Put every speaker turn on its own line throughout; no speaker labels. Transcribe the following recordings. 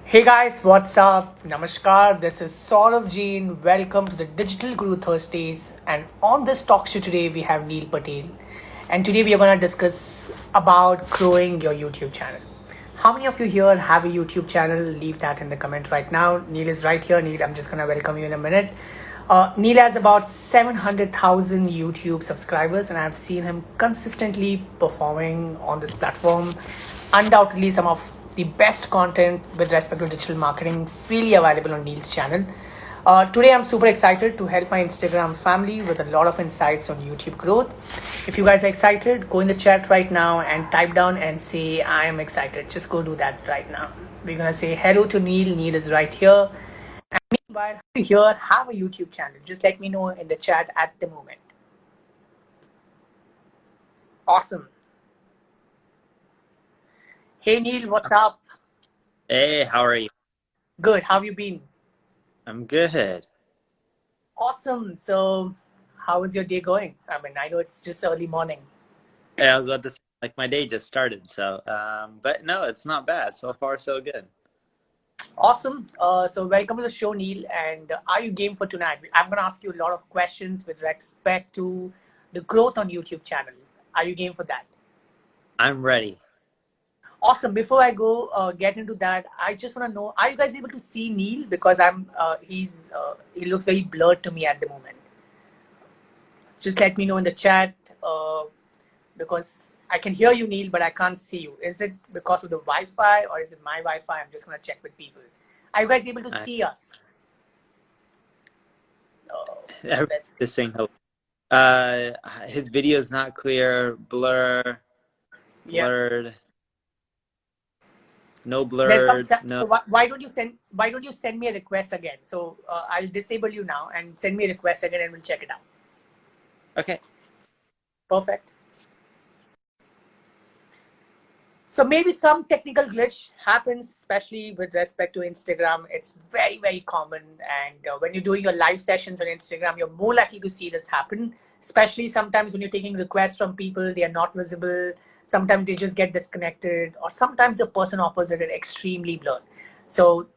Hey guys, what's up? Namaskar, this is Saurav Jain. Welcome to the Digital Guru Thursdays. And on this talk show today, we have Neil Patel. And today we are going to discuss about growing your YouTube channel. How many of you here have a YouTube channel? Leave that in the comment right now. Neil is right here. Neil, I'm just going to welcome you in a minute. Neil has about 700,000 YouTube subscribers, and I've seen him consistently performing on this platform. Undoubtedly, some of the best content with respect to digital marketing freely available on Neil's channel. Today, I'm super excited to help my Instagram family with a lot of insights on YouTube growth. If you guys are excited, go in the chat right now and type down and say, I am excited. Just go do that right now. We're going to say hello to Neil. Neil is right here. And meanwhile, if you here have a YouTube channel, just let me know in the chat at the moment. Awesome. Hey Neil, what's up?
Hey, how are you?
Good. How have you been?
I'm good.
Awesome. So, how is your day going? I mean, I know it's just early morning.
Hey, I was about to say, like my day just started, so but no, it's not bad. So far, so good.
Awesome. So, welcome to the show, Neil. And are you game for tonight? I'm going to ask you a lot of questions with respect to the growth on YouTube channel. Are you game for that?
I'm ready.
Awesome. Before I go get into that, I just want to know: are you guys able to see Neil? Because he looks very blurred to me at the moment. Just let me know in the chat because I can hear you, Neil, but I can't see you. Is it because of the Wi-Fi or is it my Wi-Fi? I'm just going to check with people. Are you guys able to
I,
see us?
everybody's
Let's see.
just saying hello. His video is not clear. Blur,
Yeah.
blurred. No
There's some
blurred.
chat.
No.
So why don't you send me a request again? So I'll disable you now and send me a request again and we'll check it out.
Okay.
Perfect. So maybe some technical glitch happens, especially with respect to Instagram. It's very, very common. And when you're doing your live sessions on Instagram, you're more likely to see this happen, especially sometimes when you're taking requests from people, they are not visible. Sometimes they just get disconnected, or sometimes the person opposite is extremely blurred. So,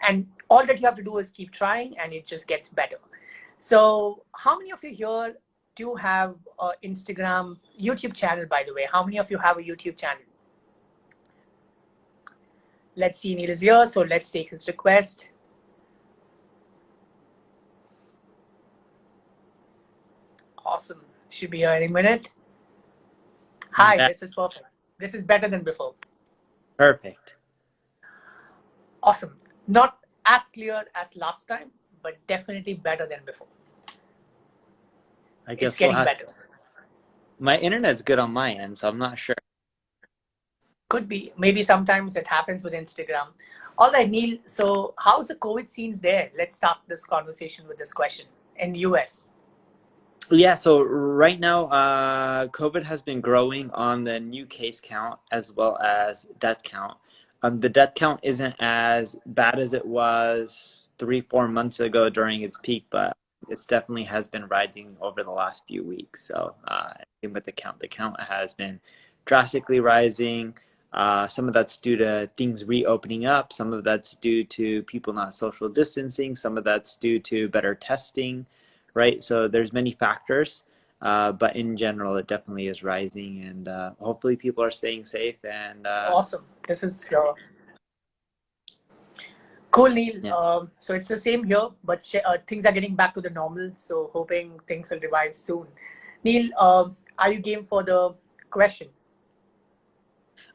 and all that you have to do is keep trying and it just gets better. So how many of you here do have an Instagram, YouTube channel, by the way? How many of you have a YouTube channel? Let's see, Neil is here, so let's take his request. Awesome. Should be here any minute. Hi,
Yeah,
this is perfect. This is better than before.
perfect.
Awesome. Not as clear as last time, but definitely better than before.
I
It's
guess we'll
getting
have.
better.
My internet's good on my end, so I'm not sure.
Could be. Maybe sometimes it happens with Instagram. All right, Neil. So how's the COVID scenes there? Let's start this conversation with this question in the US.
Yeah, so right now, COVID has been growing on the new case count as well as death count. The death count isn't as bad as it was 3, 4 months ago during its peak, but it's definitely has been rising over the last few weeks. So, same with the count has been drastically rising. Some of that's due to things reopening up. Some of that's due to people not social distancing. Some of that's due to better testing, right? So there's many factors, but in general, it definitely is rising, and hopefully people are staying safe. And
Awesome. This is cool, Neil.
yeah,
So it's the same here, but things are getting back to the normal. So hoping things will revive soon. Neil, are you game for the question?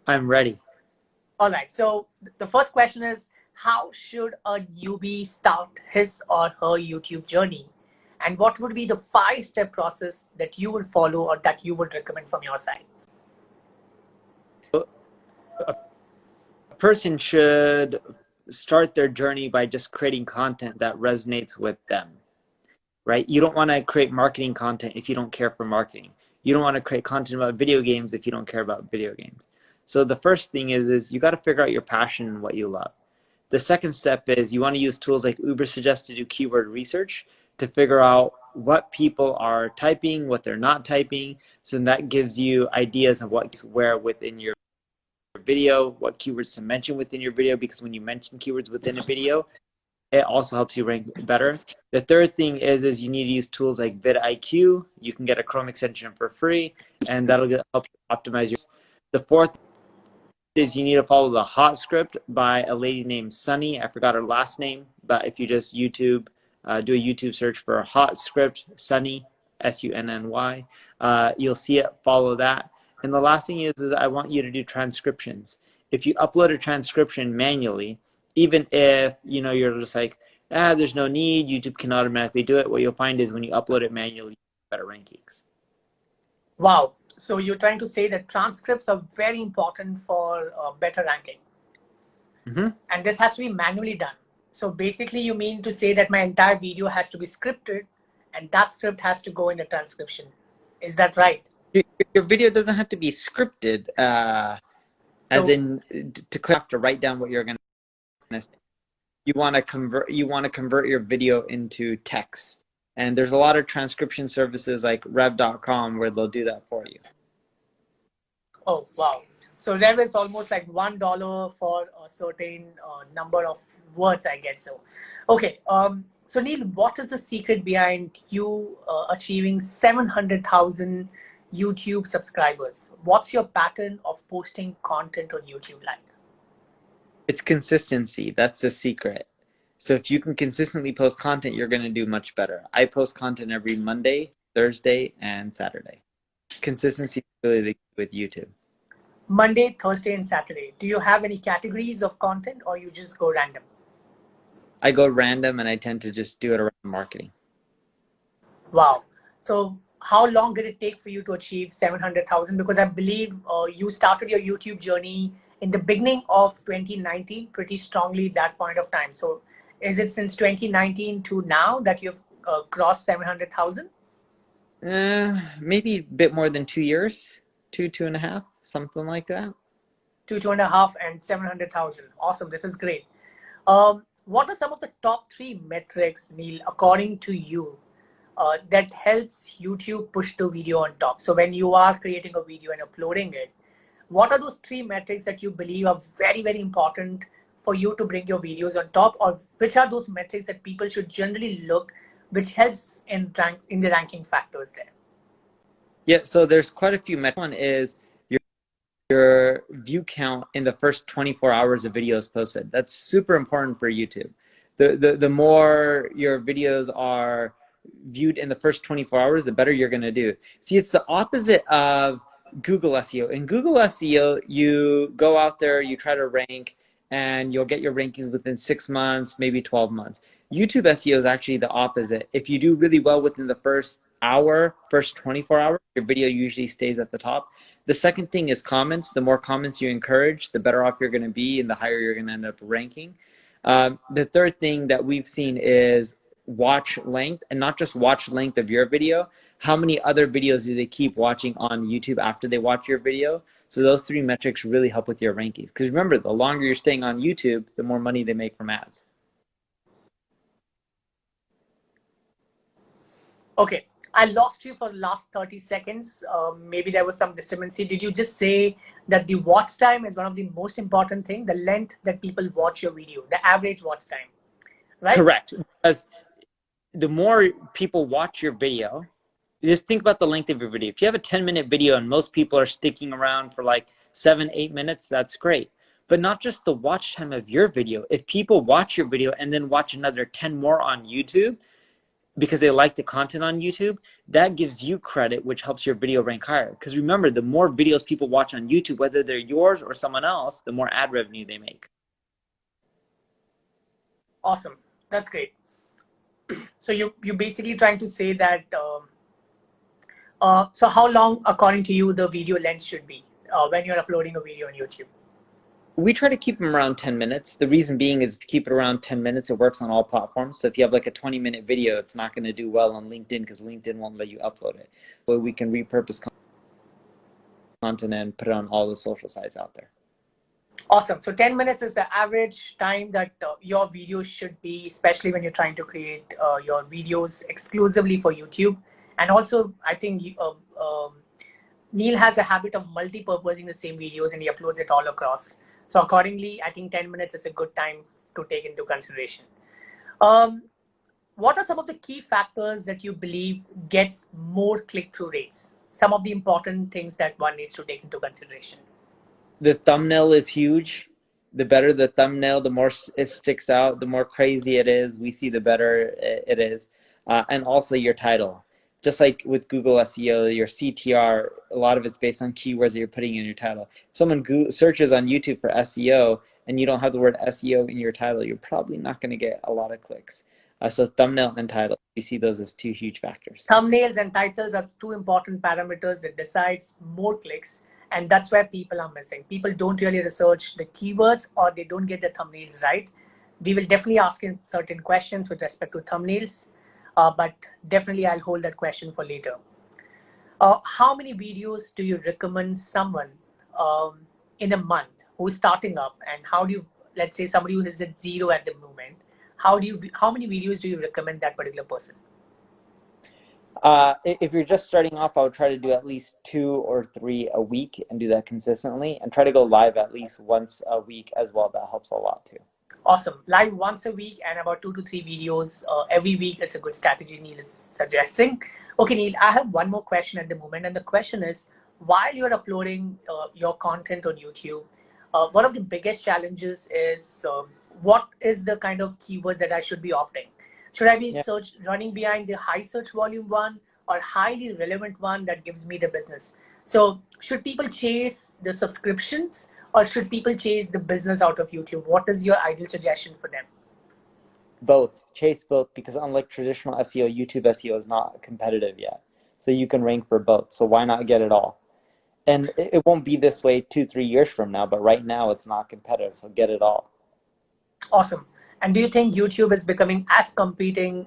I'm ready.
All right. So the first question is, how should a newbie start his or her YouTube journey? And what would be the 5-step process that you would follow or that you would recommend from your side?
A person should start their journey by just creating content that resonates with them, right? You don't want to create marketing content if you don't care for marketing. You don't want to create content about video games if you don't care about video games. So the first thing is you got to figure out your passion and what you love. The second step is you want to use tools like Ubersuggest to do keyword research to figure out what people are typing, what they're not typing. So that gives you ideas of what's where within your video, what keywords to mention within your video, because when you mention keywords within a video, it also helps you rank better. The third thing is you need to use tools like VidIQ. You can get a Chrome extension for free, and that'll help you optimize your. The fourth is you need to follow the hot script by a lady named Sunny. I forgot her last name, but if you just do a YouTube search for hot script, Sunny, Sunny, you'll see it. Follow that. And the last thing is I want you to do transcriptions. If you upload a transcription manually, even if you're just like, there's no need, YouTube can automatically do it, what you'll find is when you upload it manually, you get better rankings.
Wow. So you're trying to say that transcripts are very important for better ranking.
Mm-hmm.
And this has to be manually done. So basically you mean to say that my entire video has to be scripted and that script has to go in the transcription. Is that right?
Your video doesn't have to be scripted, as in to write down what you're going to say. You want to convert your video into text. And there's a lot of transcription services like rev.com where they'll do that for you.
Oh, wow. So Rev is almost like $1 for a certain number of words, I guess so. Okay. So Neil, what is the secret behind you achieving 700,000 YouTube subscribers? What's your pattern of posting content on YouTube like?
It's consistency. That's the secret. So if you can consistently post content, you're going to do much better. I post content every Monday, Thursday, and Saturday. Consistency is really the key with YouTube.
Monday, Thursday, and Saturday. Do you have any categories of content or you just go random?
I go random and I tend to just do it around marketing.
Wow. So how long did it take for you to achieve 700,000? Because I believe you started your YouTube journey in the beginning of 2019 pretty strongly at that point of time. So is it since 2019 to now that you've crossed 700,000?
Maybe a bit more than 2 years, two and a half, something like that.
2.5 and 700,000. Awesome. This is great. What are some of the top 3 metrics, Neil, according to you, that helps YouTube push the video on top? So when you are creating a video and uploading it, what are those 3 metrics that you believe are very, very important for you to bring your videos on top? Or which are those metrics that people should generally look, which helps in the ranking factors there?
Yeah, so there's quite a few metrics. One is your view count in the first 24 hours of videos posted. That's super important for YouTube. The more your videos are viewed in the first 24 hours, the better you're going to do. See, it's the opposite of Google SEO. In Google SEO, you go out there, you try to rank, and you'll get your rankings within 6 months, maybe 12 months. YouTube SEO is actually the opposite. If you do really well within the first hour, first 24 hours, your video usually stays at the top. The second thing is comments. The more comments you encourage, the better off you're going to be and the higher you're going to end up ranking. The third thing that we've seen is watch length, and not just watch length of your video. How many other videos do they keep watching on YouTube after they watch your video? So those 3 metrics really help with your rankings. Because remember, the longer you're staying on YouTube, the more money they make from ads.
Okay. I lost you for the last 30 seconds. Maybe there was some disturbance. Did you just say that the watch time is one of the most important things, the length that people watch your video, the average watch time, right?
Correct. Because the more people watch your video, just think about the length of your video. If you have a 10-minute video and most people are sticking around for like 7-8 minutes, that's great. But not just the watch time of your video. If people watch your video and then watch another 10 more on YouTube, because they like the content on YouTube, that gives you credit, which helps your video rank higher. Because remember, the more videos people watch on YouTube, whether they're yours or someone else, the more ad revenue they make.
Awesome. That's great. So you're basically trying to say that, so how long, according to you, the video length should be when you're uploading a video on YouTube?
We try to keep them around 10 minutes. The reason being is if you keep it around 10 minutes, it works on all platforms. So if you have like a 20-minute video, it's not going to do well on LinkedIn because LinkedIn won't let you upload it. So we can repurpose content and put it on all the social sites out there.
Awesome. So 10 minutes is the average time that your videos should be, especially when you're trying to create your videos exclusively for YouTube. And also, I think Neil has a habit of multi-purposing the same videos and he uploads it all across. So accordingly, I think 10 minutes is a good time to take into consideration. Um, what are some of the key factors that you believe gets more click-through rates? Some of the important things that one needs to take into consideration.
The thumbnail is huge. The better the thumbnail, the more it sticks out, the more crazy it is. We see the better it is. And also your title. Just like with Google SEO, your CTR, a lot of it's based on keywords that you're putting in your title. If someone searches on YouTube for SEO and you don't have the word SEO in your title, you're probably not going to get a lot of clicks. So thumbnail and title, we see those as two huge factors.
Thumbnails and titles are two important parameters that decides more clicks, and that's where people are missing. People don't really research the keywords or they don't get the thumbnails right. We will definitely ask him certain questions with respect to thumbnails, but definitely I'll hold that question for later. How many videos do you recommend someone in a month who's starting up, and how do you, let's say somebody who is at zero at the moment, how many videos do you recommend that particular person?
If you're just starting off, I would try to do at least 2 or 3 a week and do that consistently, and try to go live at least once a week as well. That helps a lot too.
Awesome. Live once a week and about 2 to 3 videos every week is a good strategy Neil is suggesting. Okay, Neil, I have one more question at the moment. And the question is, while you're uploading your content on YouTube, one of the biggest challenges is what is the kind of keywords that I should be opting? Should I be
Yeah.
running behind the high search volume one or highly relevant one that gives me the business? So should people chase the subscriptions or should people chase the business out of YouTube? What is your ideal suggestion for them?
Both. Chase both, because unlike traditional SEO, YouTube SEO is not competitive yet. So you can rank for both. So why not get it all? And it won't be this way 2, 3 years from now, but right now it's not competitive. So get it all.
Awesome. And do you think YouTube is becoming as competing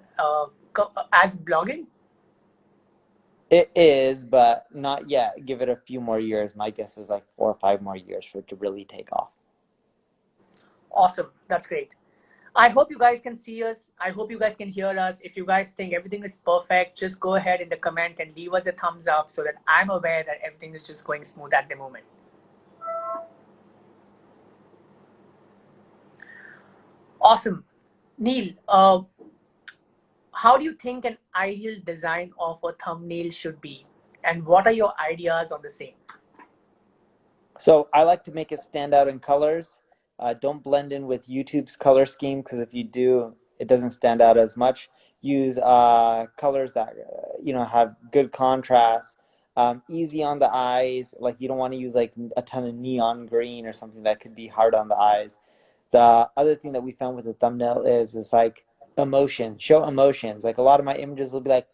as blogging?
It is, but not yet. Give it a few more years. My guess is like 4 or 5 more years for it to really take off.
Awesome. That's great. I hope you guys can see us. I hope you guys can hear us. If you guys think everything is perfect, just go ahead in the comment and leave us a thumbs up so that I'm aware that everything is just going smooth at the moment. Awesome. Neil, how do you think an ideal design of a thumbnail should be? And what are your ideas on the same?
So I like to make it stand out in colors. Don't blend in with YouTube's color scheme, because if you do, it doesn't stand out as much. Use colors that have good contrast, easy on the eyes. Like you don't want to use like a ton of neon green or something that could be hard on the eyes. The other thing that we found with the thumbnail is like emotion. Show emotions. Like a lot of my images will be like,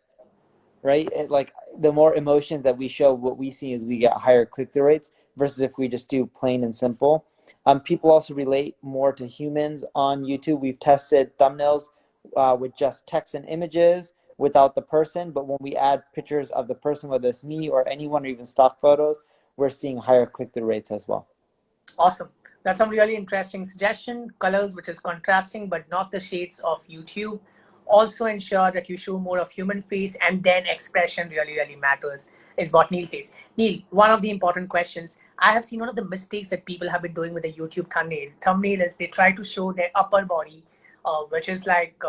right? Like the more emotions that we show, what we see is we get higher click-through rates versus if we just do plain and simple. People also relate more to humans on YouTube. We've tested thumbnails with just text and images without the person, but when we add pictures of the person, whether it's me or anyone or even stock photos, we're seeing higher click-through rates as well.
Awesome. That's a really interesting suggestion. Colors, which is contrasting, but not the shades of YouTube. Also ensure that you show more of human face and then expression really, really matters, is what Neil says. Neil, one of the important questions. I have seen one of the mistakes that people have been doing with the YouTube thumbnail. Thumbnail is they try to show their upper body, which is like,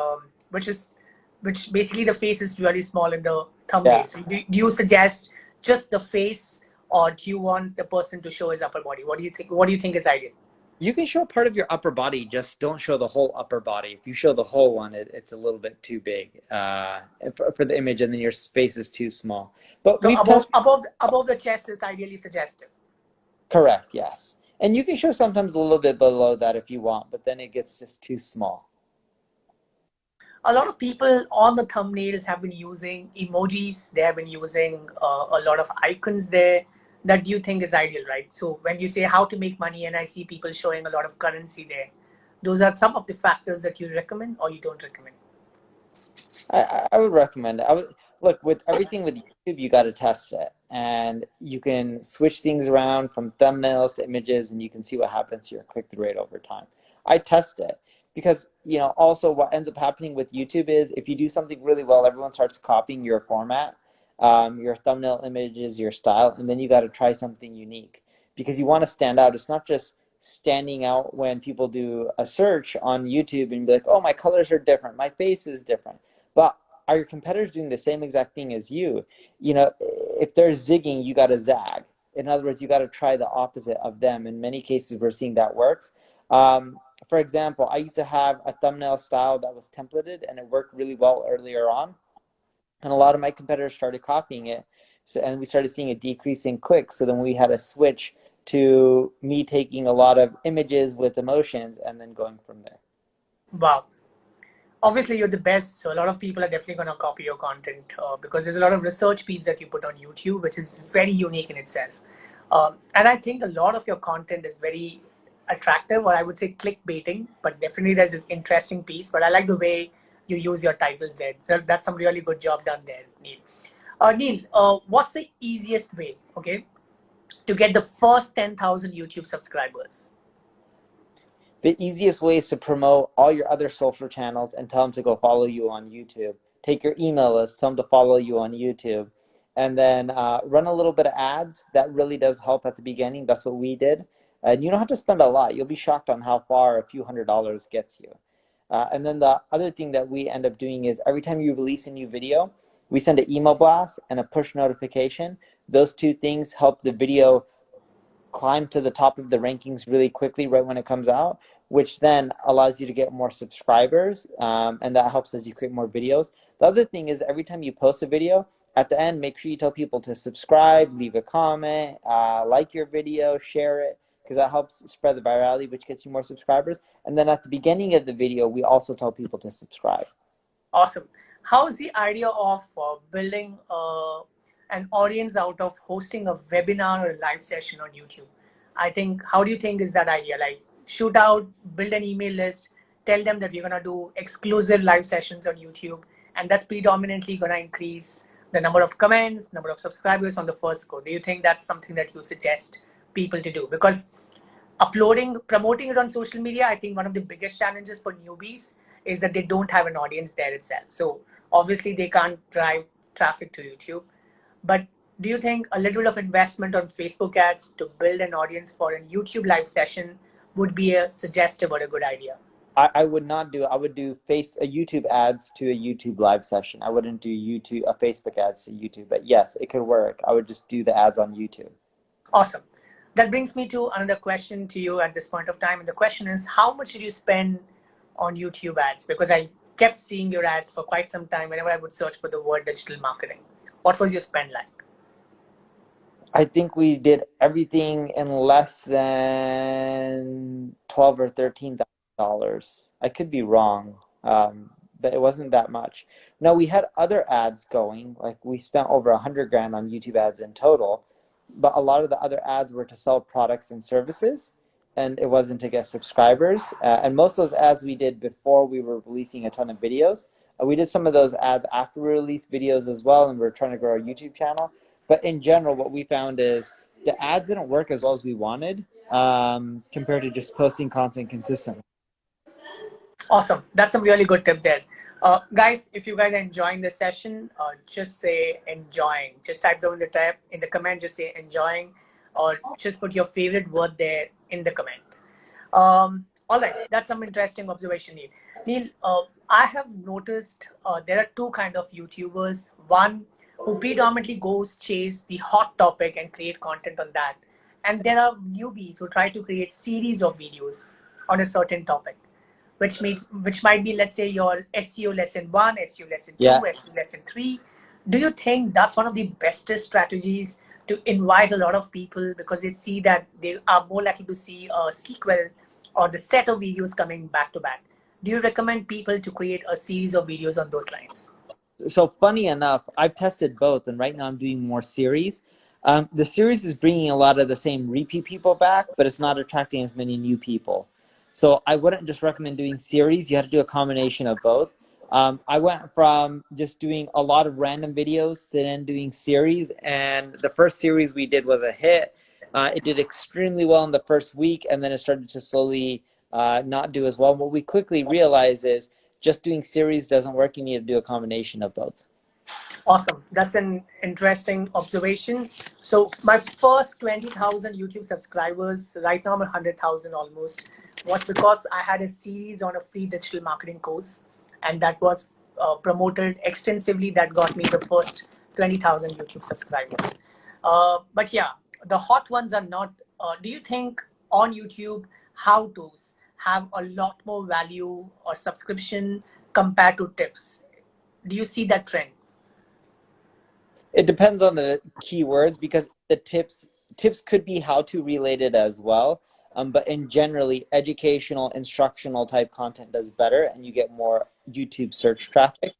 which basically the face is really small in the thumbnail.
Yeah.
So do you suggest just the face or do you want the person to show his upper body? What do you think? What do you think is ideal?
You can show part of your upper body, just don't show the whole upper body. If you show the whole one, it's a little bit too big for the image, and then your space is too small. But
So
we've tested.
above the chest is ideally suggestive.
Correct, yes. And you can show sometimes a little bit below that if you want, but then it gets just too small.
A lot of people on the thumbnails have been using emojis. They have been using a lot of icons there that you think is ideal, right? So when you say how to make money and I see people showing a lot of currency there, those are some of the factors that you recommend or you don't recommend.
I would recommend it. I would look with everything with YouTube. You got to test it, and you can switch things around from thumbnails to images, and you can see what happens to your click-through rate over time. I test it because also what ends up happening with YouTube is if you do something really well, everyone starts copying your format. your thumbnail images, your style, and then you got to try something unique because you want to stand out. It's not just standing out when people do a search on YouTube and be like, oh, my colors are different, my face is different. But are your competitors doing the same exact thing as you? You know, if they're zigging, you got to zag. In other words, you got to try the opposite of them. In many cases, we're seeing that works. For example, I used to have a thumbnail style that was templated and it worked really well earlier on. And a lot of my competitors started copying it. So, and we started seeing a decrease in clicks. So then we had to switch to me taking a lot of images with emotions and then going from there.
Wow. Obviously, you're the best, so a lot of people are definitely going to copy your content because there's a lot of research piece that you put on YouTube, which is very unique in itself. And I think a lot of your content is very attractive, or I would say clickbaiting, but definitely there's an interesting piece. But I like the way you use your titles there. So that's some really good job done there, Neil. Neil, what's the easiest way, okay, to get the first 10,000 YouTube subscribers?
The easiest way is to promote all your other social channels and tell them to go follow you on YouTube. Take your email list, tell them to follow you on YouTube. And then run a little bit of ads. That really does help at the beginning. That's what we did. And you don't have to spend a lot. You'll be shocked on how far a few $100s gets you. And then the other thing that we end up doing is every time you release a new video, we send an email blast and a push notification. Those two things help the video climb to the top of the rankings really quickly right when it comes out, which then allows you to get more subscribers, and that helps as you create more videos. The other thing is every time you post a video, at the end, make sure you tell people to subscribe, leave a comment, like your video, share it, because that helps spread the virality, which gets you more subscribers. And then at the beginning of the video, we also tell people to subscribe.
Awesome. How's the idea of building an audience out of hosting a webinar or a live session on YouTube? I think, how do you think is that idea? Like, shoot out, build an email list, tell them that we're going to do exclusive live sessions on YouTube, and that's predominantly going to increase the number of comments, number of subscribers on the first go. Do you think that's something that you suggest people to do? Because promoting it on social media, I think one of the biggest challenges for newbies is that they don't have an audience there itself. So obviously they can't drive traffic to YouTube. But do you think a little bit of investment on Facebook ads to build an audience for a YouTube live session would be a suggestive or a good idea?
I would not do. I would do YouTube ads to a YouTube live session. I wouldn't do Facebook ads to YouTube. But yes, it could work. I would just do the ads on YouTube.
Awesome. That brings me to another question to you at this point of time. And the question is, how much did you spend on YouTube ads? Because I kept seeing your ads for quite some time whenever I would search for the word digital marketing. What was your spend like?
I think we did everything in less than $12 or $13,000. I could be wrong, but it wasn't that much. Now we had other ads going, like we spent over 100 grand on YouTube ads in total, but a lot of the other ads were to sell products and services, and it wasn't to get subscribers. And most of those ads we did before we were releasing a ton of videos. We did some of those ads after we released videos as well, and we're trying to grow our YouTube channel. But in general, what we found is the ads didn't work as well as we wanted compared to just posting content consistently.
Awesome. That's a really good tip there. Guys, if you guys are enjoying this session, just say enjoying. Just type down in the comment, just say enjoying, or just put your favorite word there in the comment. All right, that's some interesting observation, Neil. Neil, I have noticed there are two kind of YouTubers. One who predominantly goes chase the hot topic and create content on that. And there are newbies who try to create series of videos on a certain topic, which might be, let's say, your SEO lesson 1, SEO lesson 2,
Yeah.
SEO lesson 3. Do you think that's one of the bestest strategies to invite a lot of people because they see that they are more likely to see a sequel or the set of videos coming back to back? Do you recommend people to create a series of videos on those lines?
So funny enough, I've tested both, and right now I'm doing more series. The series is bringing a lot of the same repeat people back, but it's not attracting as many new people. So I wouldn't just recommend doing series. You have to do a combination of both. I went from just doing a lot of random videos to then doing series, and the first series we did was a hit. It did extremely well in the first week, and then it started to slowly not do as well. And what we quickly realized is just doing series doesn't work. You need to do a combination of both.
Awesome. That's an interesting observation. So my first 20,000 YouTube subscribers, right now I'm 100,000 almost, was because I had a series on a free digital marketing course, and that was promoted extensively. That got me the first 20,000 YouTube subscribers. But yeah, the hot ones are not. Do you think on YouTube how-tos have a lot more value or subscription compared to tips? Do you see that trend?
It depends on the keywords because the tips could be how to related as well. But in generally, educational, instructional type content does better, and you get more YouTube search traffic.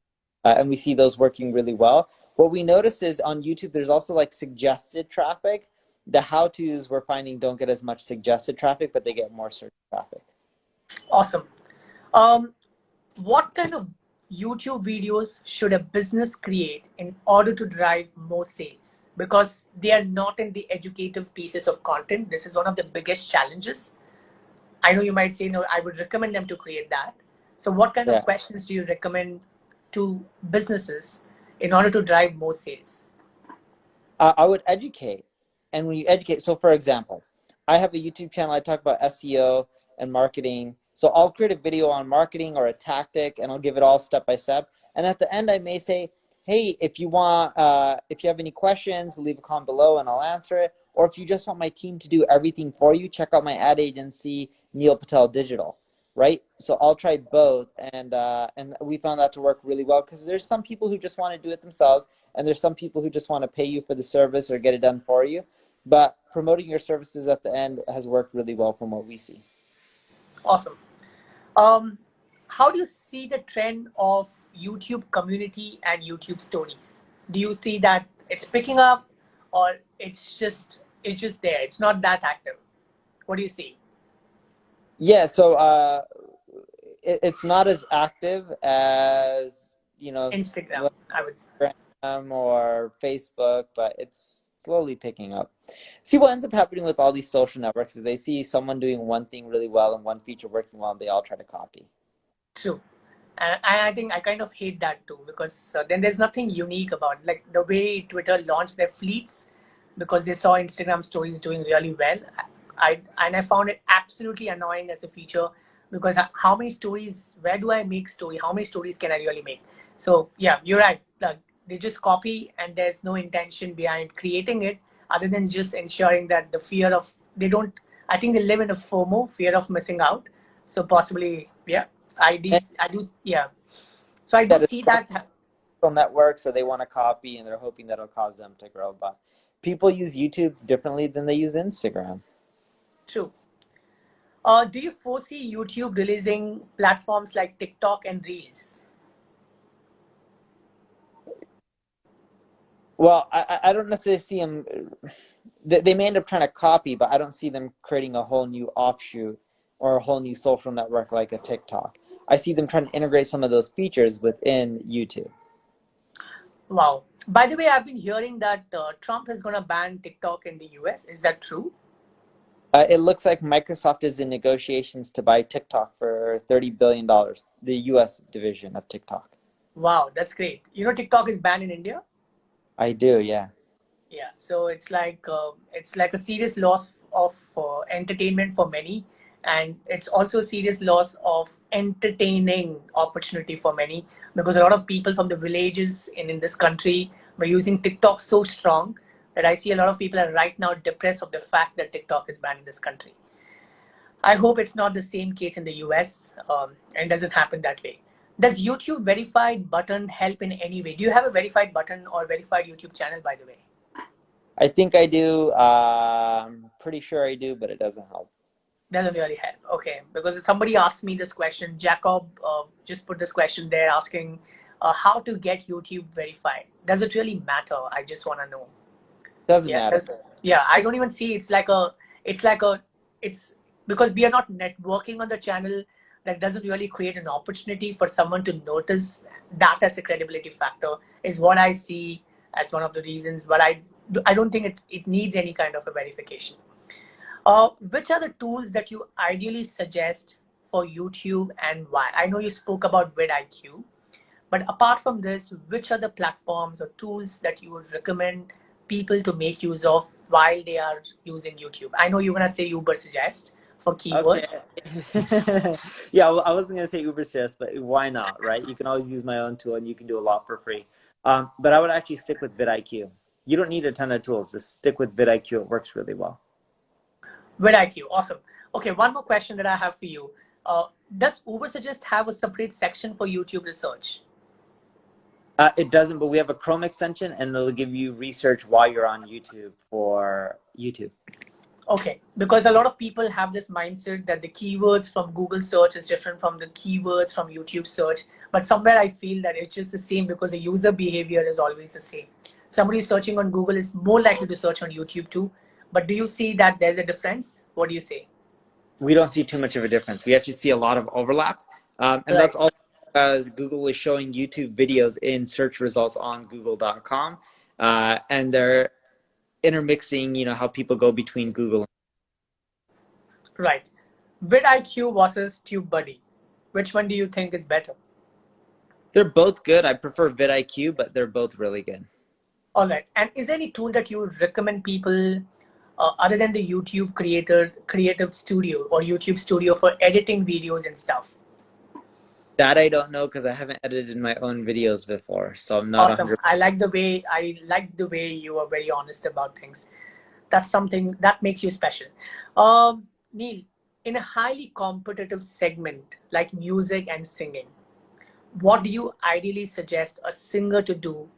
And we see those working really well. What we notice is on YouTube, there's also like suggested traffic. The how-tos we're finding don't get as much suggested traffic, but they get more search traffic.
Awesome. Um, what kind of YouTube videos should a business create in order to drive more sales? Because they are not in the educative pieces of content. This is one of the biggest challenges. I know you might say, no, I would recommend them to create that. So, what kind of
Yeah.
questions do you recommend to businesses in order to drive more sales?
I would educate. And when you educate, so for example, I have a YouTube channel. I talk about SEO and marketing. So I'll create a video on marketing or a tactic, and I'll give it all step by step. And at the end, I may say, hey, if you want, if you have any questions, leave a comment below and I'll answer it. Or if you just want my team to do everything for you, check out my ad agency, Neil Patel Digital. Right? So I'll try both, and we found that to work really well because there's some people who just want to do it themselves, and there's some people who just want to pay you for the service or get it done for you. But promoting your services at the end has worked really well from what we see.
Awesome. Um, how do you see the trend of YouTube community and YouTube stories? Do you see that it's picking up, or it's just there? It's not that active. What do you see?
Yeah, so it's not as active as
Instagram, I would say.
Instagram or Facebook, but it's slowly picking up. See what ends up happening with all these social networks is they see someone doing one thing really well and one feature working well, and they all try to copy.
True. And I think I kind of hate that too because then there's nothing unique about it. Like the way Twitter launched their fleets because they saw Instagram stories doing really well. I found it absolutely annoying as a feature because how many stories? Where do I make story? How many stories can I really make? So yeah, you're right. Like, they just copy and there's no intention behind creating it other than just ensuring that the fear of they don't. I think they live in a FOMO, fear of missing out. So possibly, yeah,
And
I do, yeah. So I do
that is
see that.
social network, so they want to copy and they're hoping that'll cause them to grow. But people use YouTube differently than they use Instagram.
True. Do you foresee YouTube releasing platforms like TikTok and Reels?
Well, I don't necessarily see them. They may end up trying to copy, but I don't see them creating a whole new offshoot or a whole new social network like a TikTok. I see them trying to integrate some of those features within YouTube.
Wow. By the way, I've been hearing that Trump is going to ban TikTok in the US. Is that true?
It looks like Microsoft is in negotiations to buy TikTok for $30 billion, the US division of TikTok.
Wow, that's great. You know, TikTok is banned in India.
I do, yeah.
Yeah, so it's like a serious loss of entertainment for many, and it's also a serious loss of entertaining opportunity for many because a lot of people from the villages in this country were using TikTok so strong that I see a lot of people are right now depressed of the fact that TikTok is banned in this country. I hope it's not the same case in the US and doesn't happen that way. Does YouTube verified button help in any way? Do you have a verified button or verified YouTube channel, by the way?
I think I do. I'm pretty sure I do, but it doesn't help.
Doesn't really help. Okay, because somebody asked me this question. Jacob just put this question there asking how to get YouTube verified. Does it really matter? I just want to know.
Doesn't
Yeah,
matter.
yeah. I don't even see. It's like a, it's because we are not networking on the channel. That doesn't really create an opportunity for someone to notice that as a credibility factor. Is what I see as one of the reasons. But I don't think it needs any kind of a verification. Which are the tools that you ideally suggest for YouTube and why? I know you spoke about VidIQ, But apart from this, which are the platforms or tools that you would recommend people to make use of while they are using YouTube? I know you're gonna say Uber Suggest for
Okay.
keywords.
Yeah, well, I wasn't gonna say Uber Suggest, but why not, right? You can always use my own tool, and you can do a lot for free. But I would actually stick with vidIQ. You don't need a ton of tools. Just stick with vidIQ. It works really well.
VidIQ, awesome. Okay, one more question that I have for you. Does Uber Suggest have a separate section for YouTube research?
It doesn't, but we have a Chrome extension, and it'll give you research while you're on YouTube for YouTube.
Okay, because a lot of people have this mindset that the keywords from Google search is different from the keywords from YouTube search. But somewhere I feel that it's just the same because the user behavior is always the same. Somebody searching on Google is more likely to search on YouTube too. But do you see that there's a difference? What do you say?
We don't see too much of a difference. We actually see a lot of overlap. And
Right.
that's all because Google is showing YouTube videos in search results on google.com. And they're intermixing, how people go between Google.
Right. VidIQ versus TubeBuddy. Which one do you think is better?
They're both good. I prefer vidIQ, but they're both really good.
All right. And is there any tool that you would recommend people other than the YouTube Creative Studio or YouTube Studio for editing videos and stuff?
That I don't know because I haven't edited my own videos before, so I'm not
Awesome.
100%.
I like the way you are very honest about things. That's something that makes you special. Neil, in a highly competitive segment like music and singing, what do you ideally suggest a singer to do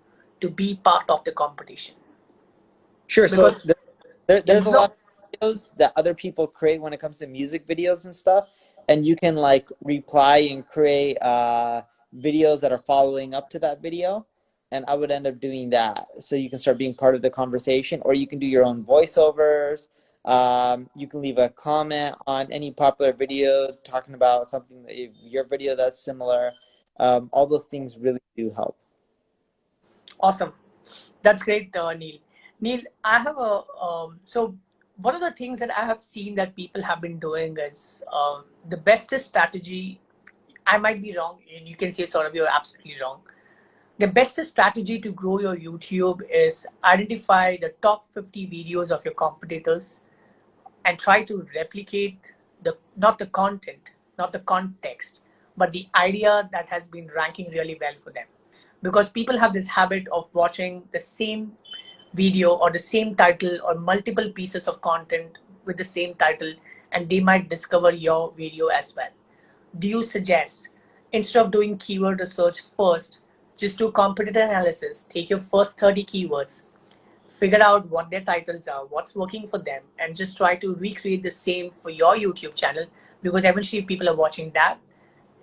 to be part of the competition?
Sure. So
Because
there's a
no,
lot of videos that other people create when it comes to music videos and stuff, and you can like reply and create videos that are following up to that video. And I would end up doing that, so you can start being part of the conversation, or you can do your own voiceovers. You can leave a comment on any popular video talking about something that your video that's similar. All those things really do help.
awesome. That's great, Neil. Neil, I have a so one of the things that I have seen that people have been doing is the bestest strategy. I might be wrong, and you can say sort of you're absolutely wrong. The bestest strategy to grow your YouTube is identify the top 50 videos of your competitors and try to replicate the not the content, not the context, but the idea that has been ranking really well for them. Because people have this habit of watching the same video or the same title or multiple pieces of content with the same title, and they might discover your video as well. Do you suggest instead of doing keyword research first, just do competitor analysis, take your first 30 keywords, figure out what their titles are, what's working for them, and just try to recreate the same for your YouTube channel? Because eventually if people are watching that,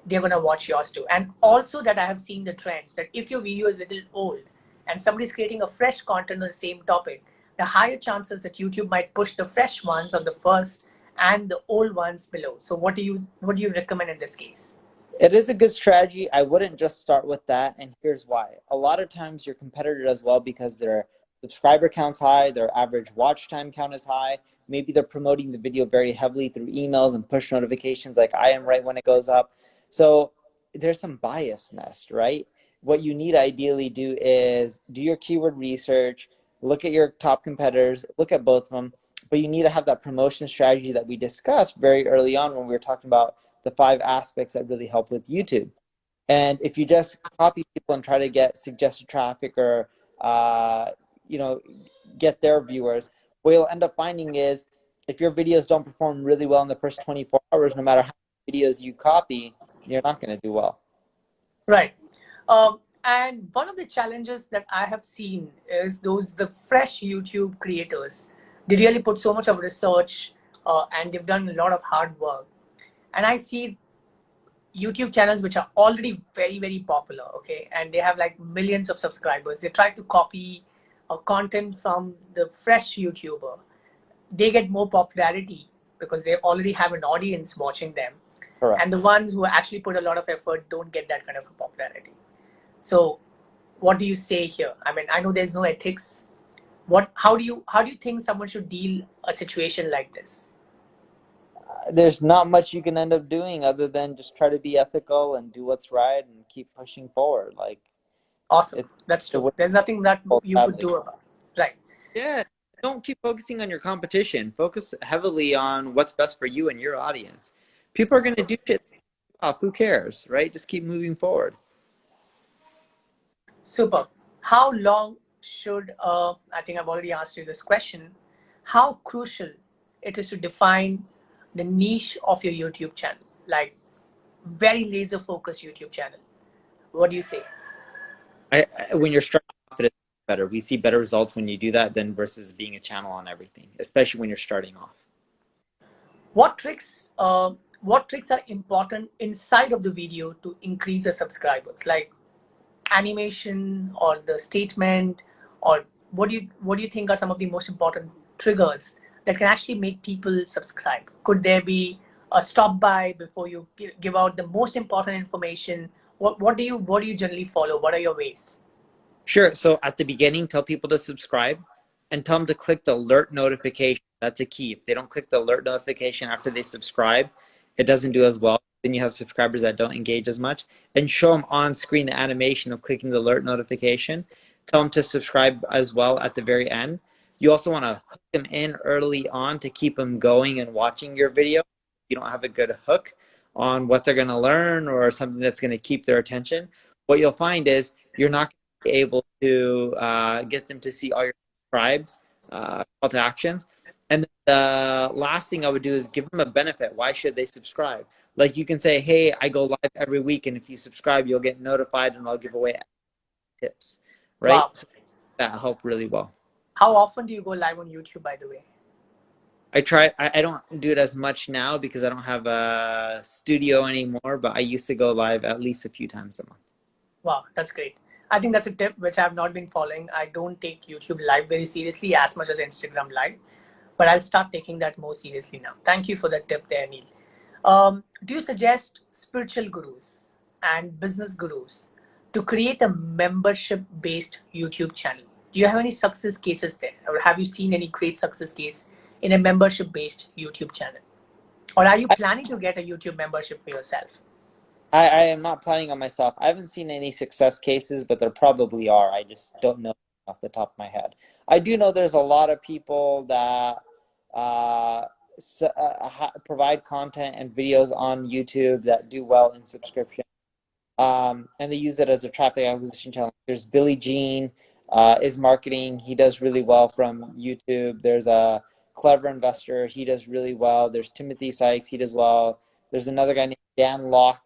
they're going to watch yours too. And also that I have seen the trends that if your video is a little old and somebody's creating a fresh content on the same topic, the higher chances that YouTube might push the fresh ones on the first and the old ones below. So what do you recommend in this case?
It is a good strategy. I wouldn't just start with that, and here's why. A lot of times your competitor does well because their subscriber count's high, their average watch time count is high. Maybe they're promoting the video very heavily through emails and push notifications like I am right when it goes up. So there's some biasness, right? What you need to ideally do is do your keyword research, look at your top competitors, look at both of them, but you need to have that promotion strategy that we discussed very early on when we were talking about the 5 aspects that really help with YouTube. And if you just copy people and try to get suggested traffic or you know, get their viewers, what you'll end up finding is if your videos don't perform really well in the first 24 hours, no matter how many videos you copy, you're not going to do well.
Right. And one of the challenges that I have seen is the fresh YouTube creators. They really put so much of research and they've done a lot of hard work. And I see YouTube channels which are already very, very popular, okay? And they have like millions of subscribers. They try to copy content from the fresh YouTuber. They get more popularity because they already have an audience watching them.
Correct.
And the ones who actually put a lot of effort don't get that kind of popularity. So what do you say here? I mean, I know there's no ethics. How do you think someone should deal a situation like this?
there's not much you can end up doing other than just try to be ethical and do what's right and keep pushing forward. Like
Awesome.
it's
That's
the
true.
way,
There's nothing that you could
sadly.
do about it. Right.
Yeah, don't keep focusing on your competition. Focus heavily on what's best for you and your audience. People are going to do shit off. Who cares, right? Just keep moving forward.
Super. How long should, I think I've already asked you this question, how crucial it is to define the niche of your YouTube channel, like very laser focused YouTube channel. What do you say?
When you're starting off, it's better. We see better results when you do that than versus being a channel on everything, especially when you're starting off.
What tricks, what tricks are important inside of the video to increase the subscribers? Like animation or the statement, or what do you think are some of the most important triggers that can actually make people subscribe? Could there be a stop by before you give out the most important information? What do you generally follow? What are your ways?
Sure. So at the beginning, tell people to subscribe and tell them to click the alert notification. That's a key. If they don't click the alert notification after they subscribe, it doesn't do as well. Then you have subscribers that don't engage as much. And show them on screen the animation of clicking the alert notification. Tell them to subscribe as well at the very end. You also want to hook them in early on to keep them going and watching your video. You don't have a good hook on what they're going to learn or something that's going to keep their attention. What you'll find is you're not able to get them to see all your subscribes, call to actions. And the last thing I would do is give them a benefit. Why should they subscribe? Like you can say, hey, I go live every week, and if you subscribe, you'll get notified, and I'll give away tips, right?
Wow.
So that helped really well.
How often do you go live on YouTube, by the way?
I don't do it as much now because I don't have a studio anymore, but I used to go live at least a few times a month.
Wow, that's great. I think that's a tip which I've not been following. I don't take YouTube live very seriously as much as Instagram live, but I'll start taking that more seriously now. Thank you for that tip there, Neil. Do you suggest spiritual gurus and business gurus to create a membership-based YouTube channel? Do you have any success cases there, or have you seen any great success case in a membership-based YouTube channel? Or are you planning to get a YouTube membership for yourself?
I am not planning on myself. I haven't seen any success cases, but there probably are. I just don't know off the top of my head. I do know there's a lot of people that provide content and videos on YouTube that do well in subscription. And they use it as a traffic acquisition channel. There's Billy Jean is marketing. He does really well from YouTube. There's a Clever Investor. He does really well. There's Timothy Sykes. He does well. There's another guy named Dan Locke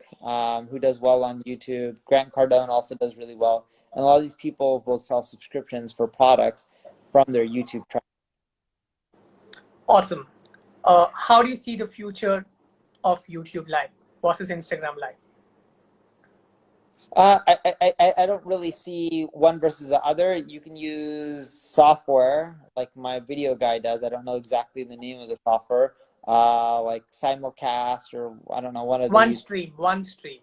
who does well on YouTube. Grant Cardone also does really well. And a lot of these people will sell subscriptions for products from their YouTube traffic.
Awesome. How do you see the future of YouTube Live versus Instagram Live?
I don't really see one versus the other. You can use software like my video guy does. I don't know exactly the name of the software, like simulcast or I don't know, one of
One
these.
stream, one stream.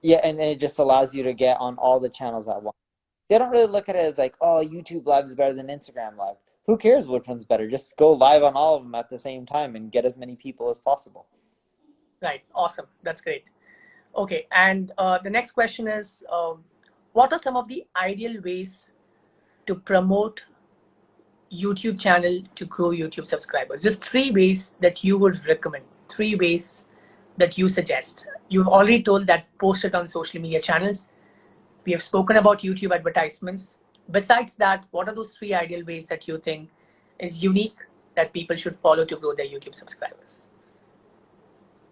Yeah, and it just allows you to get on all the channels at once. They don't really look at it as like, oh, YouTube Live is better than Instagram Live. Who cares which one's better? Just go live on all of them at the same time and get as many people as possible.
Right. Awesome. That's great. Okay. And the next question is, what are some of the ideal ways to promote YouTube channel to grow YouTube subscribers? Just 3 ways that you would recommend. 3 ways that you suggest. You've already told that post it on social media channels. We have spoken about YouTube advertisements. Besides that, what are those 3 ideal ways that you think is unique that people should follow to grow their YouTube subscribers?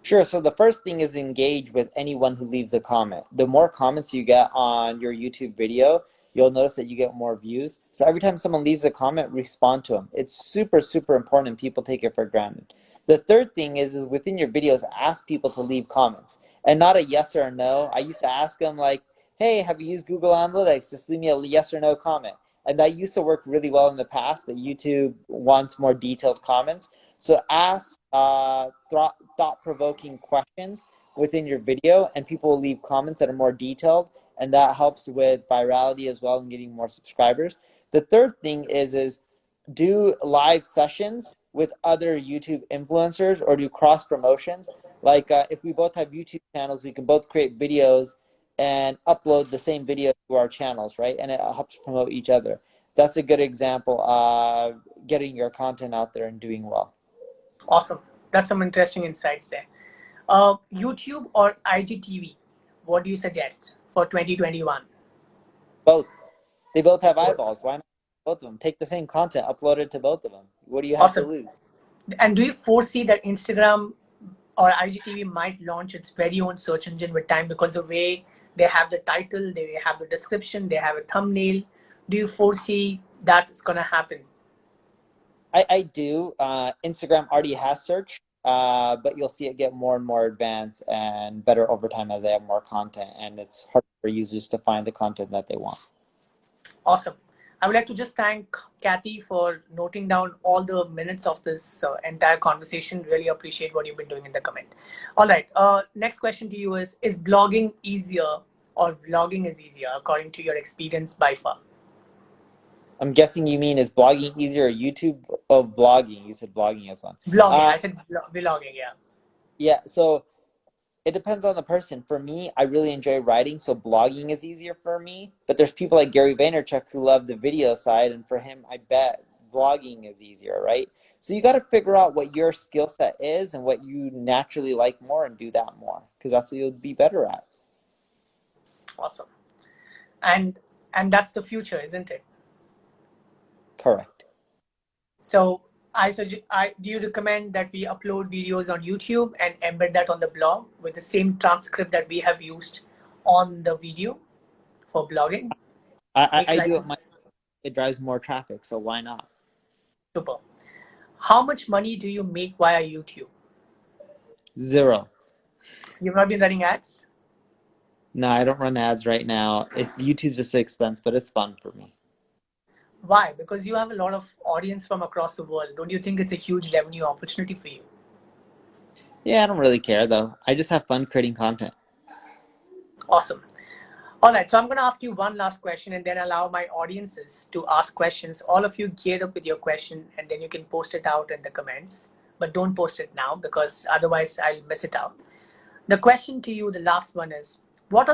Sure. So the first thing is engage with anyone who leaves a comment. The more comments you get on your YouTube video, you'll notice that you get more views. So every time someone leaves a comment, respond to them. It's super, super important. People take it for granted. The third thing is within your videos, ask people to leave comments and not a yes or a no. I used to ask them like, hey, have you used Google Analytics? Just leave me a yes or no comment. And that used to work really well in the past, but YouTube wants more detailed comments. So ask thought-provoking questions within your video, and people will leave comments that are more detailed, and that helps with virality as well and getting more subscribers. The third thing is do live sessions with other YouTube influencers or do cross promotions. Like if we both have YouTube channels, we can both create videos and upload the same video to our channels, right? And it helps promote each other. That's a good example of getting your content out there and doing well.
Awesome. That's some interesting insights there. YouTube or IGTV? What do you suggest for 2021?
Both. They both have eyeballs. Why not both of them? Take the same content, upload it to both of them. What do you have to
Awesome.
lose?
And do you foresee that Instagram or IGTV might launch its very own search engine with time, because the way they have the title, they have the description, they have a thumbnail? Do you foresee that it's going to happen?
I do. Instagram already has search, but you'll see it get more and more advanced and better over time as they have more content, and it's hard for users to find the content that they want.
Awesome. I would like to just thank Kathy for noting down all the minutes of this entire conversation. Really appreciate what you've been doing in the comment. All right. Next question to you is blogging easier or vlogging is easier according to your experience by far?
I'm guessing you mean, is blogging easier or YouTube? Oh, vlogging. You said blogging as one.
Vlogging. I said vlogging, yeah.
Yeah, so it depends on the person. For me, I really enjoy writing, so blogging is easier for me. But there's people like Gary Vaynerchuk who love the video side, and for him, I bet vlogging is easier, right? So you got to figure out what your skill set is and what you naturally like more and do that more, because that's what you'll be better at.
Awesome. And that's the future, isn't it?
Correct.
So do you recommend that we upload videos on YouTube and embed that on the blog with the same transcript that we have used on the video for blogging?
I do it. It drives more traffic, so why not?
Super. How much money do you make via YouTube?
0.
You've not been running ads?
No, I don't run ads right now. YouTube's just an expense, but it's fun for me.
Why? Because you have a lot of audience from across the world. Don't you think it's a huge revenue opportunity for you?
Yeah, I don't really care though. I just have fun creating content.
Awesome. All right, so I'm going to ask you one last question and then allow my audiences to ask questions. All of you geared up with your question and then you can post it out in the comments. But don't post it now because otherwise I'll miss it out. The question to you, the last one is, what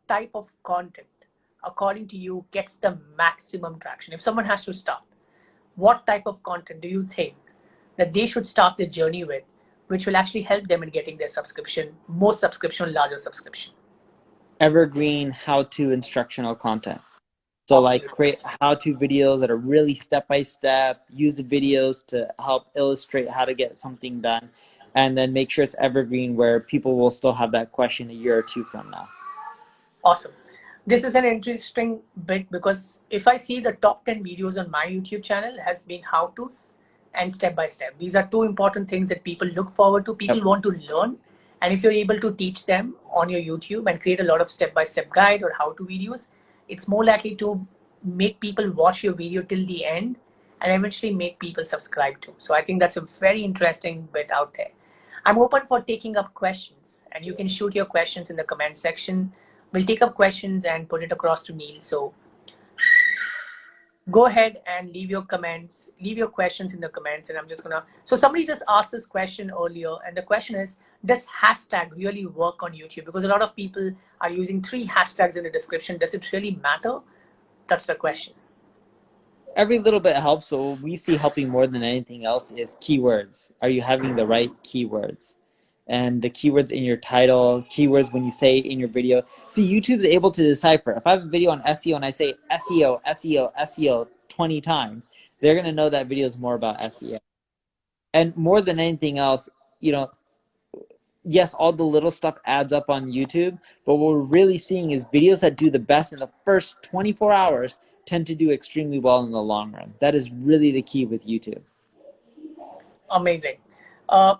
type of content, according to you, gets the maximum traction? If someone has to start, what type of content do you think that they should start their journey with, which will actually help them in getting their subscription, more subscription, larger subscription?
Evergreen how-to instructional content. So like create how-to videos that are really step-by-step, use the videos to help illustrate how to get something done, and then make sure it's evergreen where people will still have that question a year or two from now.
Awesome. This is an interesting bit because if I see the top 10 videos on my YouTube channel has been how-tos and step-by-step. These are two important things that people look forward to. People want to learn. And if you're able to teach them on your YouTube and create a lot of step-by-step guide or how-to videos, it's more likely to make people watch your video till the end and eventually make people subscribe to. So I think that's a very interesting bit out there. I'm open for taking up questions and you can shoot your questions in the comment section. We'll take up questions and put it across to Neil. So go ahead and leave your comments, leave your questions in the comments, and I'm just gonna. So somebody just asked this question earlier, and the question is, does hashtag really work on YouTube? Because a lot of people are using 3 hashtags in the description. Does it really matter? That's the question.
Every little bit helps, but what we see helping more than anything else is keywords. Are you having the right keywords? And the keywords in your title, keywords when you say in your video. See, YouTube's able to decipher. If I have a video on SEO and I say SEO, SEO, SEO 20 times, they're going to know that video is more about SEO. And more than anything else, you know, yes, all the little stuff adds up on YouTube, but what we're really seeing is videos that do the best in the first 24 hours tend to do extremely well in the long run. That is really the key with YouTube.
Amazing. I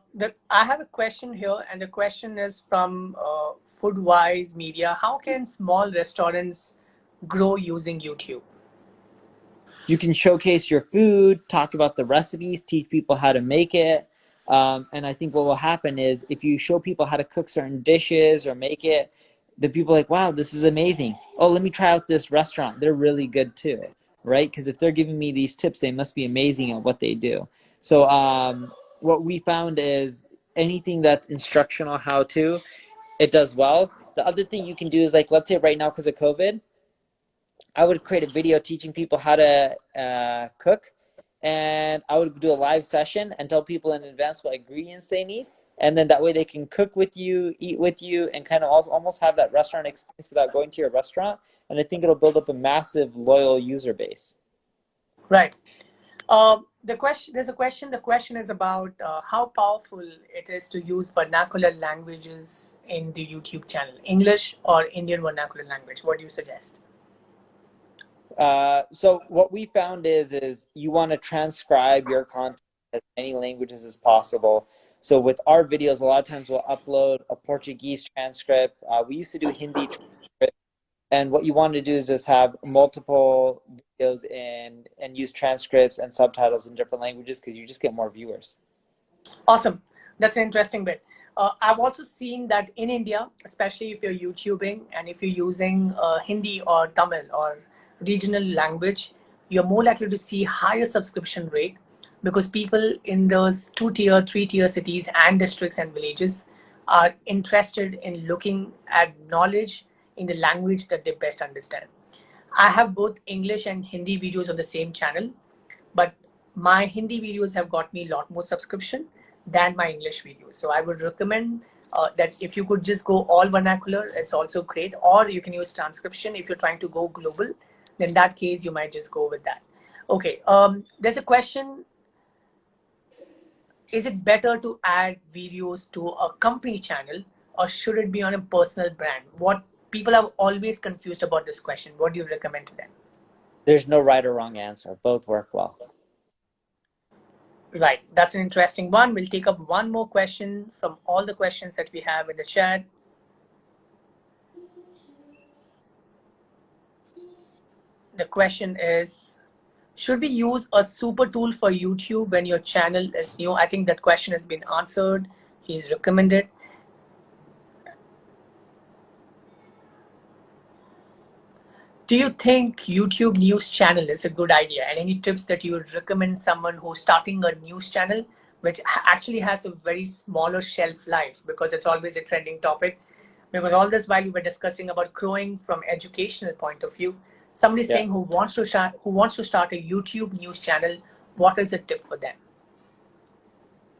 have a question here, and the question is from Foodwise Media. How can small restaurants grow using YouTube?
You can showcase your food, talk about the recipes, teach people how to make it. And I think what will happen is if you show people how to cook certain dishes or make it, the people are like, wow, this is amazing. Oh, let me try out this restaurant. They're really good too, right? Because if they're giving me these tips, they must be amazing at what they do. So what we found is anything that's instructional how to, it does well. The other thing you can do is like, let's say right now because of COVID, I would create a video teaching people how to cook, and I would do a live session and tell people in advance what ingredients they need, and then that way they can cook with you, eat with you, and kind of also almost have that restaurant experience without going to your restaurant. And I think it'll build up a massive loyal user base.
Right. There's a question. The question is about how powerful it is to use vernacular languages in the YouTube channel, English or Indian vernacular language. What do you suggest?
So what we found is you want to transcribe your content as many languages as possible. So with our videos, a lot of times we'll upload a Portuguese transcript. We used to do Hindi transcript. And what you want to do is just have multiple videos and use transcripts and subtitles in different languages because you just get more viewers.
Awesome. That's an interesting bit. I've also seen that in India, especially if you're YouTubing and if you're using Hindi or Tamil or regional language, you're more likely to see higher subscription rate because people in those 2-tier, 3-tier cities and districts and villages are interested in looking at knowledge in the language that they best understand. I have both English and Hindi videos on the same channel, but my Hindi videos have got me a lot more subscription than my English videos. So I would recommend that if you could just go all vernacular, it's also great. Or you can use transcription if you're trying to go global. Then in that case, you might just go with that. Okay, there's a question. Is it better to add videos to a company channel or should it be on a personal brand? What people are always confused about this question. What do you recommend to them?
There's no right or wrong answer. Both work well.
Right, that's an interesting one. We'll take up one more question from all the questions that we have in the chat. The question is, should we use a super tool for YouTube when your channel is new? I think that question has been answered. He's recommended. Do you think YouTube news channel is a good idea? And any tips that you would recommend someone who's starting a news channel, which actually has a very smaller shelf life because it's always a trending topic? Because all this while we were discussing about growing from educational point of view, somebody saying who wants to start a YouTube news channel, what is the tip for them?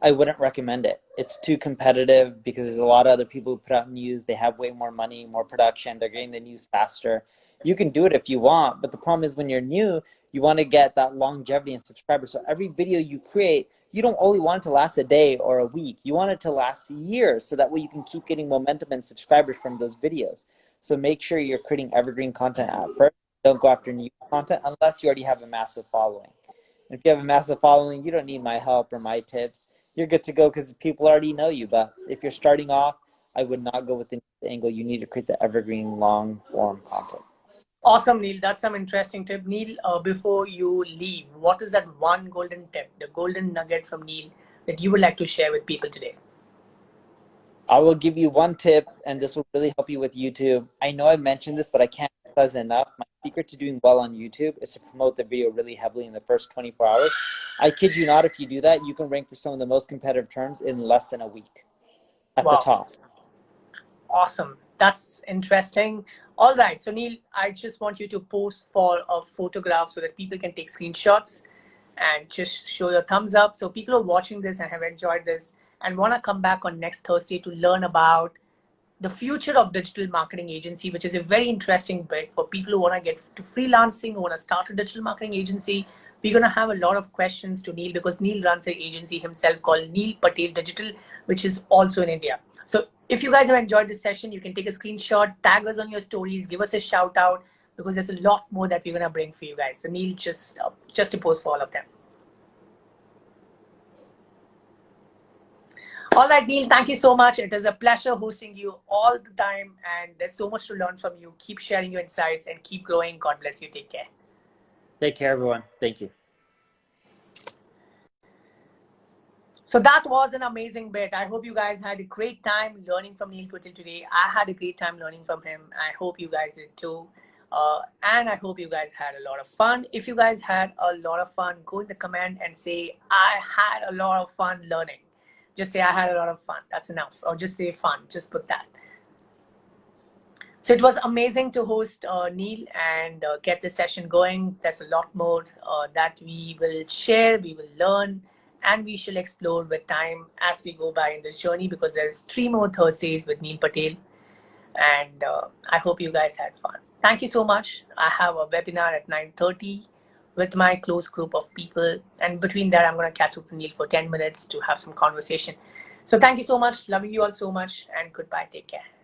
I wouldn't recommend it. It's too competitive because there's a lot of other people who put out news. They have way more money, more production. They're getting the news faster. You can do it if you want, but the problem is when you're new, you want to get that longevity and subscribers. So every video you create, you don't only want it to last a day or a week. You want it to last years so that way you can keep getting momentum and subscribers from those videos. So make sure you're creating evergreen content at first. Don't go after new content unless you already have a massive following. And if you have a massive following, you don't need my help or my tips. You're good to go because people already know you. But if you're starting off, I would not go with the angle. You need to create the evergreen long form content.
Awesome, Neil. That's some interesting tip. Neil, before you leave, what is that one golden tip, the golden nugget from Neil that you would like to share with people today?
I will give you one tip, and this will really help you with YouTube. I know I mentioned this, but I can't emphasize enough. My secret to doing well on YouTube is to promote the video really heavily in the first 24 hours. I kid you not, if you do that, you can rank for some of the most competitive terms in less than a week at the top.
Awesome. That's interesting. All right. So, Neil, I just want you to post for a photograph so that people can take screenshots and just show your thumbs up. So people who are watching this and have enjoyed this and want to come back on next Thursday to learn about the future of digital marketing agency, which is a very interesting bit for people who want to get to freelancing, who want to start a digital marketing agency. We're going to have a lot of questions to Neil because Neil runs an agency himself called Neil Patel Digital, which is also in India. So if you guys have enjoyed this session, you can take a screenshot, tag us on your stories, give us a shout out because there's a lot more that we're going to bring for you guys. So Neil, just a post for all of them. All right, Neil, thank you so much. It is a pleasure hosting you all the time. And there's so much to learn from you. Keep sharing your insights and keep growing. God bless you. Take care.
Take care, everyone. Thank you.
So that was an amazing bit. I hope you guys had a great time learning from Neil Patel today. I had a great time learning from him. I hope you guys did too. And I hope you guys had a lot of fun. If you guys had a lot of fun, go in the comment and say, I had a lot of fun learning. Just say, I had a lot of fun. That's enough. Or just say fun. Just put that. So it was amazing to host Neil and get this session going. There's a lot more that we will share, we will learn, and we shall explore with time as we go by in this journey, because there's 3 more Thursdays with Neil Patel. And I hope you guys had fun. Thank you so much. I have a webinar at 9:30 with my close group of people. And between that, I'm going to catch up with Neil for 10 minutes to have some conversation. So thank you so much. Loving you all so much. And goodbye. Take care.